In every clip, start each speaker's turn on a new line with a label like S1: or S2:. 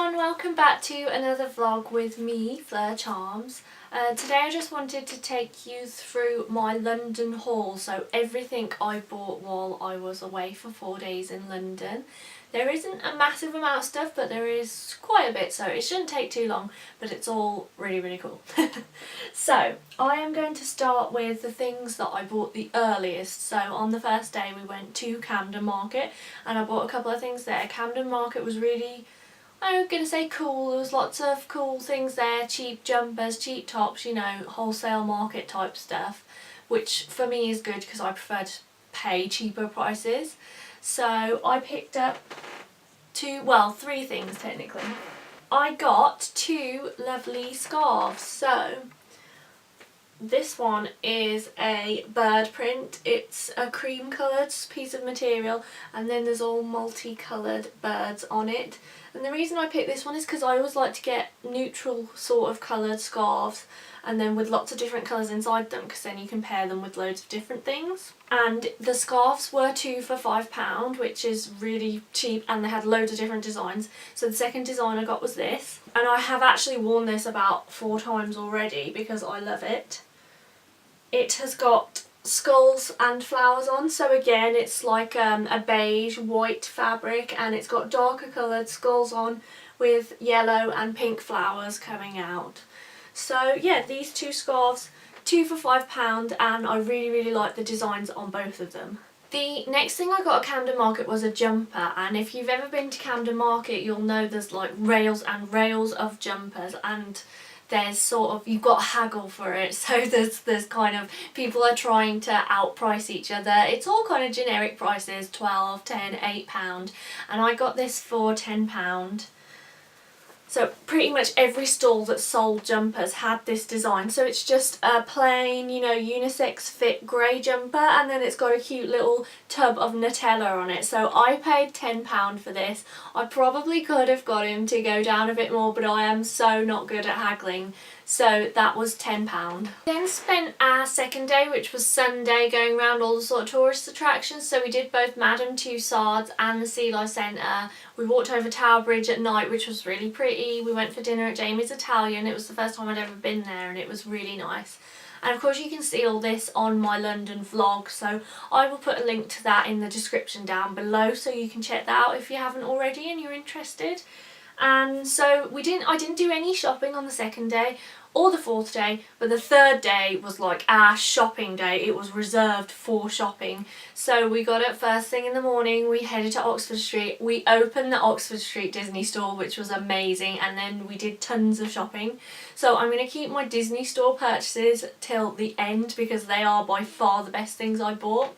S1: everyone, welcome back to another vlog with me, Fleur Charms. Today I just wanted to take you through my London haul, so everything I bought while I was away for 4 days in London. There isn't a massive amount of stuff, but there is quite a bit, so it shouldn't take too long, but it's all really cool. So I am going to start with the things that I bought the earliest. So on the first day we went to Camden Market and I bought a couple of things there. Camden Market was really, I'm going to say cool. There was lots of cool things there, cheap jumpers, cheap tops, you know, wholesale market type stuff, which for me is good because I prefer to pay cheaper prices. So I picked up three things technically. I got two lovely scarves. So this one is a bird print. It's a cream coloured piece of material and then there's all multicoloured birds on it. And the reason I picked this one is because I always like to get neutral sort of coloured scarves and then with lots of different colours inside them, because then you can pair them with loads of different things. And the scarves were two for £5, which is really cheap, and they had loads of different designs. So the second design I got was this, and I have actually worn this about 4 times already because I love it. It has got skulls and flowers on, so again it's like a beige white fabric, and it's got darker coloured skulls on with yellow and pink flowers coming out. So yeah, these two scarves, two for £5, and I really like the designs on both of them. The next thing I got at Camden Market was a jumper, and if you've ever been to Camden Market you'll know there's like rails and rails of jumpers, and there's sort of, you've got to haggle for it, so there's kind of, people are trying to outprice each other. It's all kind of generic prices, 12, 10, £8, and I got this for £10. So pretty much every stall that sold jumpers had this design. So it's just a plain, you know, unisex fit grey jumper, and then it's got a cute little tub of Nutella on it. So I paid £10 for this. I probably could have got him to go down a bit more, but I am so not good at haggling. So that was £10. Then spent our second day, which was Sunday, going around all the sort of tourist attractions. So we did both Madame Tussauds and the Sea Life Centre. We walked over Tower Bridge at night, which was really pretty. We went for dinner at Jamie's Italian. It was the first time I'd ever been there and it was really nice. And of course you can see all this on my London vlog, so I will put a link to that in the description down below so you can check that out if you haven't already and you're interested. And so I didn't do any shopping on the second day or the fourth day, but the third day was like our shopping day. It was reserved for shopping. So we got up first thing in the morning, we headed to Oxford Street, we opened the Oxford Street Disney store, which was amazing, and then we did tons of shopping. So I'm going to keep my Disney store purchases till the end because they are by far the best things I bought.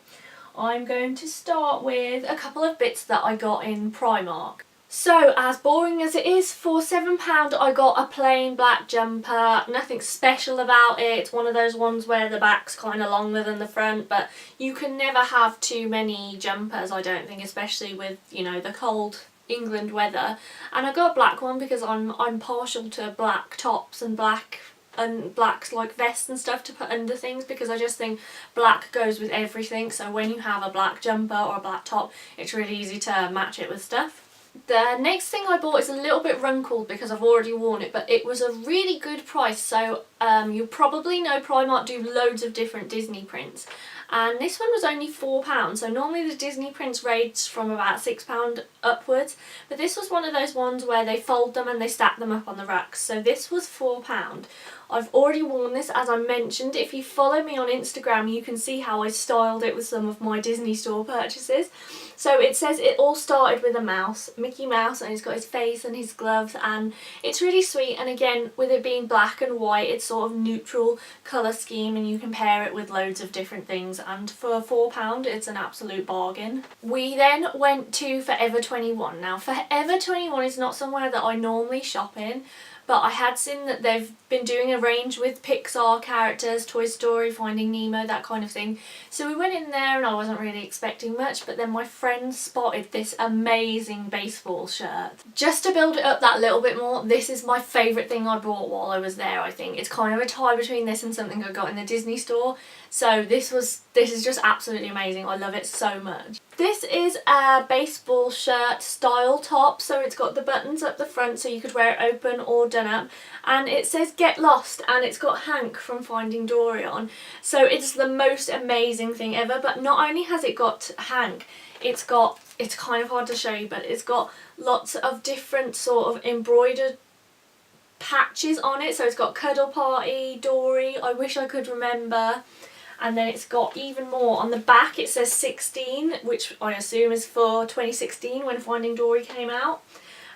S1: I'm going to start with a couple of bits that I got in Primark. So, as boring as it is, for £7 I got a plain black jumper, nothing special about it. It's one of those ones where the back's kind of longer than the front, but you can never have too many jumpers, I don't think, especially with, you know, the cold England weather. And I got a black one because I'm partial to black tops and black like vests and stuff to put under things, because I just think black goes with everything. So when you have a black jumper or a black top, it's really easy to match it with stuff. The next thing I bought is a little bit wrinkled because I've already worn it, but it was a really good price. So you probably know Primark do loads of different Disney prints, and this one was only £4. So normally the Disney prints range from about £6 upwards, but this was one of those ones where they fold them and they stack them up on the racks. So this was £4. I've already worn this, as I mentioned. If you follow me on Instagram you can see how I styled it with some of my Disney store purchases. So it says it all started with a mouse, Mickey Mouse, and he's got his face and his gloves, and it's really sweet. And again, with it being black and white, it's sort of neutral colour scheme and you can pair it with loads of different things, and for £4 it's an absolute bargain. We then went to Forever 21. Now Forever 21 is not somewhere that I normally shop in, but I had seen that they've been doing a range with Pixar characters, Toy Story, Finding Nemo, that kind of thing. So we went in there and I wasn't really expecting much, but then my friend spotted this amazing baseball shirt. Just to build it up that little bit more, this is my favourite thing I bought while I was there, I think. It's kind of a tie between this and something I got in the Disney store. So this is just absolutely amazing. I love it so much. This is a baseball shirt style top, so it's got the buttons up the front so you could wear it open or done up, and it says get lost, and it's got Hank from Finding Dory on, so it's the most amazing thing ever. But not only has it got Hank, it's kind of hard to show you, but it's got lots of different sort of embroidered patches on it. So it's got Cuddle Party, Dory, I Wish I Could Remember, and then it's got even more. On the back it says 16, which I assume is for 2016 when Finding Dory came out.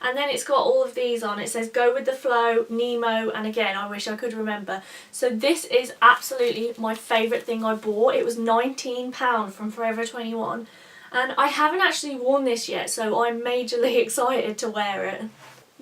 S1: And then it's got all of these on. It says Go With The Flow, Nemo, and again I Wish I Could Remember. So this is absolutely my favourite thing I bought. It was £19 from Forever 21. And I haven't actually worn this yet, so I'm majorly excited to wear it.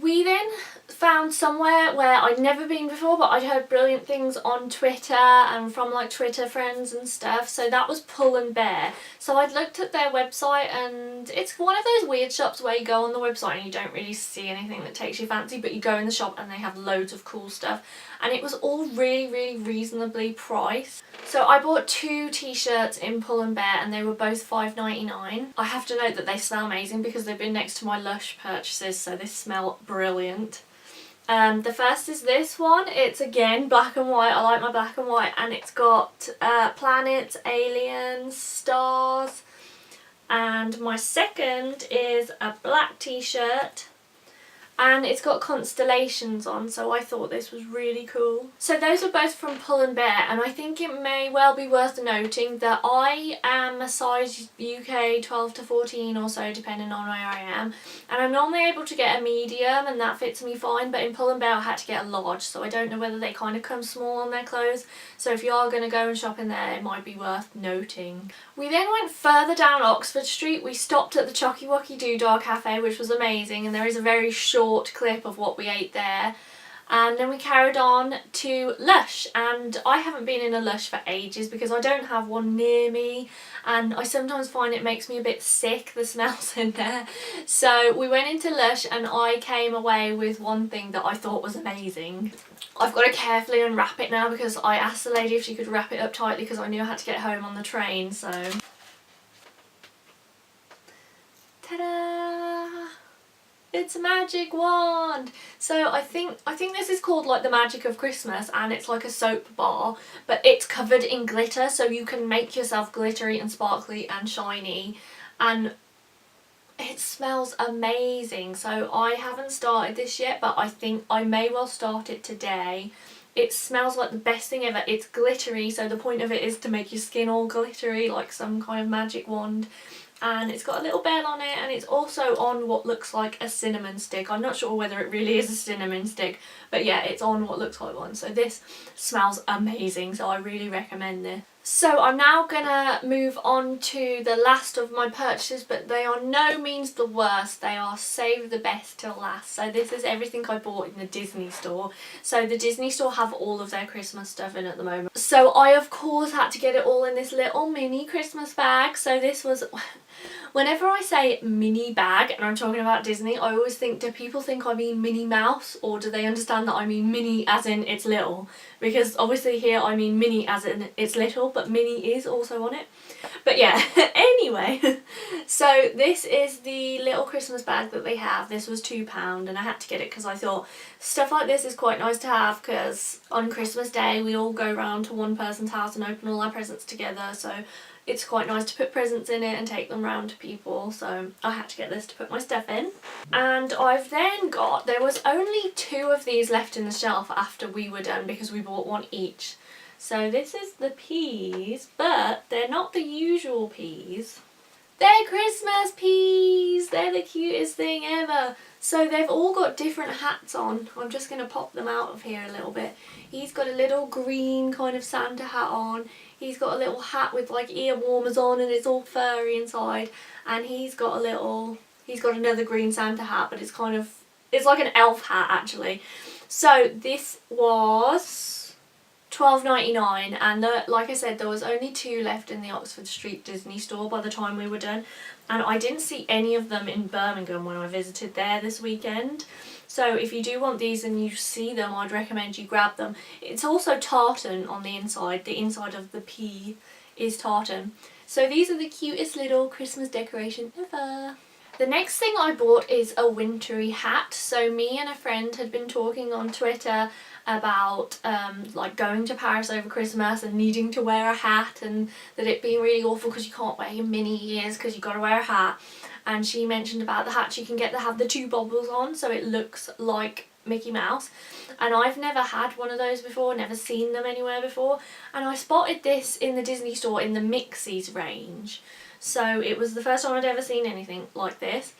S1: We then found somewhere where I'd never been before, but I'd heard brilliant things on Twitter and from like Twitter friends and stuff. So that was Pull and Bear. So I'd looked at their website, and it's one of those weird shops where you go on the website and you don't really see anything that takes your fancy, but you go in the shop and they have loads of cool stuff. And it was all really reasonably priced. So I bought 2 t-shirts in Pull and Bear, and they were both $5.99. I have to note that they smell amazing because they've been next to my Lush purchases, so they smell brilliant. The first is this one. It's again black and white. I like my black and white, and it's got planets, aliens, stars. And my second is a black t-shirt, and it's got constellations on, so I thought this was really cool. So those are both from Pull and Bear, and I think it may well be worth noting that I am a size UK 12 to 14 or so, depending on where I am, and I'm normally able to get a medium and that fits me fine, but in Pull and Bear I had to get a large, so I don't know whether they kind of come small on their clothes. So if you are going to go and shop in there, it might be worth noting. We then went further down Oxford Street. We stopped at the Chocky Wocky Doodah Cafe, which was amazing, and there is a very short clip of what we ate there. And then we carried on to Lush, and I haven't been in a Lush for ages because I don't have one near me, and I sometimes find it makes me a bit sick, the smells in there. So we went into Lush, and I came away with one thing that I thought was amazing. I've got to carefully unwrap it now because I asked the lady if she could wrap it up tightly because I knew I had to get home on the train, so ta-da! It's a magic wand! So I think this is called like the Magic of Christmas, and it's like a soap bar, but it's covered in glitter, so you can make yourself glittery and sparkly and shiny, and it smells amazing. So I haven't started this yet, but I think I may well start it today. It smells like the best thing ever. It's glittery, so the point of it is to make your skin all glittery like some kind of magic wand. And it's got a little bell on it, and it's also on what looks like a cinnamon stick. I'm not sure whether it really is a cinnamon stick, but yeah, it's on what looks like one. So this smells amazing, so I really recommend this. So I'm now gonna move on to the last of my purchases, but they are no means the worst. They are save the best till last. So this is everything I bought in the Disney store. So the Disney store have all of their Christmas stuff in at the moment. So I of course had to get it all in this little mini Christmas bag. So this was, whenever I say mini bag and I'm talking about Disney, I always think, do people think I mean Minnie Mouse, or do they understand that I mean mini as in it's little? Because obviously here I mean mini as in it's little, but mini is also on it. But yeah, anyway, so this is the little Christmas bag that they have. This was £2, and I had to get it because I thought stuff like this is quite nice to have, because on Christmas Day we all go round to one person's house and open all our presents together, so it's quite nice to put presents in it and take them round to people. So I had to get this to put my stuff in. And I've then got, there was only 2 of these left in the shelf after we were done because we bought one each. So this is the peas, but they're not the usual peas. They're Christmas peas! They're the cutest thing ever. So they've all got different hats on. I'm just going to pop them out of here a little bit. He's got a little green kind of Santa hat on. He's got a little hat with like ear warmers on, and it's all furry inside. And he's got another green Santa hat, but it's like an elf hat actually. So this was £12.99, and like I said, there was only 2 left in the Oxford Street Disney store by the time we were done, and I didn't see any of them in Birmingham when I visited there this weekend. So if you do want these and you see them, I'd recommend you grab them. It's also tartan on the inside of the pea is tartan. So these are the cutest little Christmas decoration ever. The next thing I bought is a wintry hat. So me and a friend had been talking on Twitter about like going to Paris over Christmas and needing to wear a hat, and that it being really awful because you can't wear your mini ears because you've got to wear a hat. And she mentioned about the hats you can get that have the two bobbles on, so it looks like Mickey Mouse. And I've never had one of those before, never seen them anywhere before, and I spotted this in the Disney store in the Mixies range. So it was the first time I'd ever seen anything like this.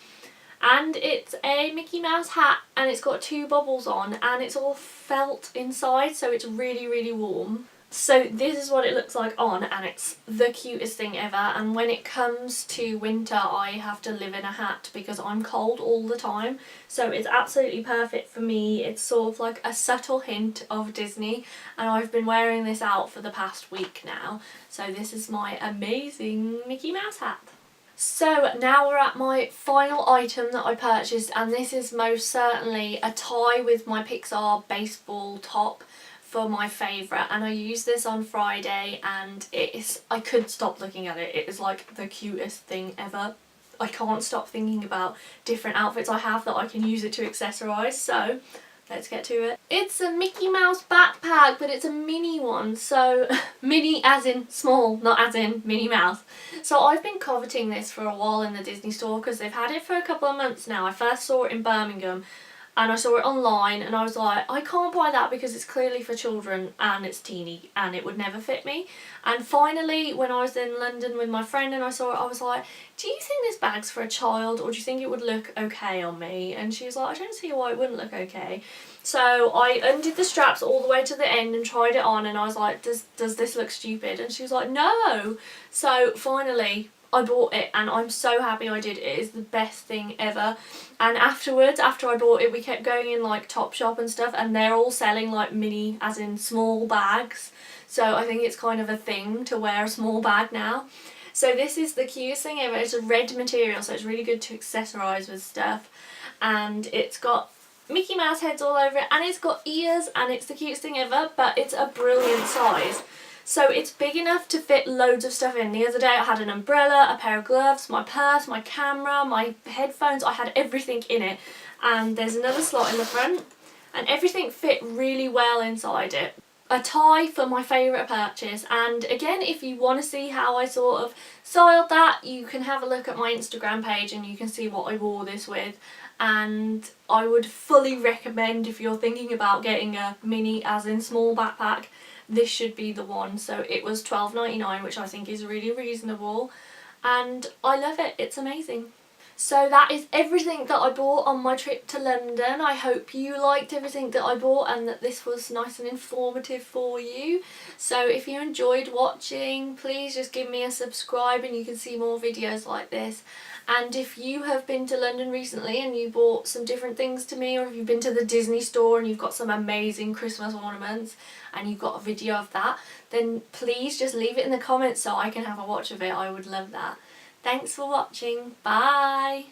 S1: And it's a Mickey Mouse hat, and it's got two bubbles on, and it's all felt inside, so it's really, really warm. So this is what it looks like on, and it's the cutest thing ever. And when it comes to winter, I have to live in a hat because I'm cold all the time. So it's absolutely perfect for me. It's sort of like a subtle hint of Disney, and I've been wearing this out for the past week now. So this is my amazing Mickey Mouse hat. So now we're at my final item that I purchased, and this is most certainly a tie with my Pixar baseball top for my favourite, and I used this on Friday, and I couldn't stop looking at it. It is like the cutest thing ever. I can't stop thinking about different outfits I have that I can use it to accessorise, so let's get to it. It's a Mickey Mouse backpack, but it's a mini one, so mini as in small, not as in Minnie Mouse. So I've been coveting this for a while in the Disney store because they've had it for a couple of months now. I first saw it in Birmingham, and I saw it online, and I was like, I can't buy that because it's clearly for children and it's teeny and it would never fit me. And finally, when I was in London with my friend and I saw it, I was like, do you think this bag's for a child, or do you think it would look okay on me? And she was like, I don't see why it wouldn't look okay. So I undid the straps all the way to the end and tried it on, and I was like, does this look stupid? And she was like, no. So finally I bought it, and I'm so happy I did. It is the best thing ever. And afterwards, after I bought it, we kept going in like Topshop and stuff, and they're all selling like mini as in small bags. So I think it's kind of a thing to wear a small bag now. So this is the cutest thing ever. It's a red material, so it's really good to accessorise with stuff. And it's got Mickey Mouse heads all over it, and it's got ears, and it's the cutest thing ever, but it's a brilliant size. So it's big enough to fit loads of stuff in. The other day I had an umbrella, a pair of gloves, my purse, my camera, my headphones. I had everything in it. And there's another slot in the front, and everything fit really well inside it. A tie for my favourite purchase, and again, if you want to see how I sort of styled that, you can have a look at my Instagram page and you can see what I wore this with. And I would fully recommend, if you're thinking about getting a mini as in small backpack, this should be the one. So it was $12.99, which I think is really reasonable, and I love it. It's amazing. So that is everything that I bought on my trip to London. I hope you liked everything that I bought and that this was nice and informative for you. So if you enjoyed watching, please just give me a subscribe and you can see more videos like this. And if you have been to London recently and you bought some different things to me, or if you've been to the Disney store and you've got some amazing Christmas ornaments and you've got a video of that, then please just leave it in the comments so I can have a watch of it. I would love that. Thanks for watching. Bye!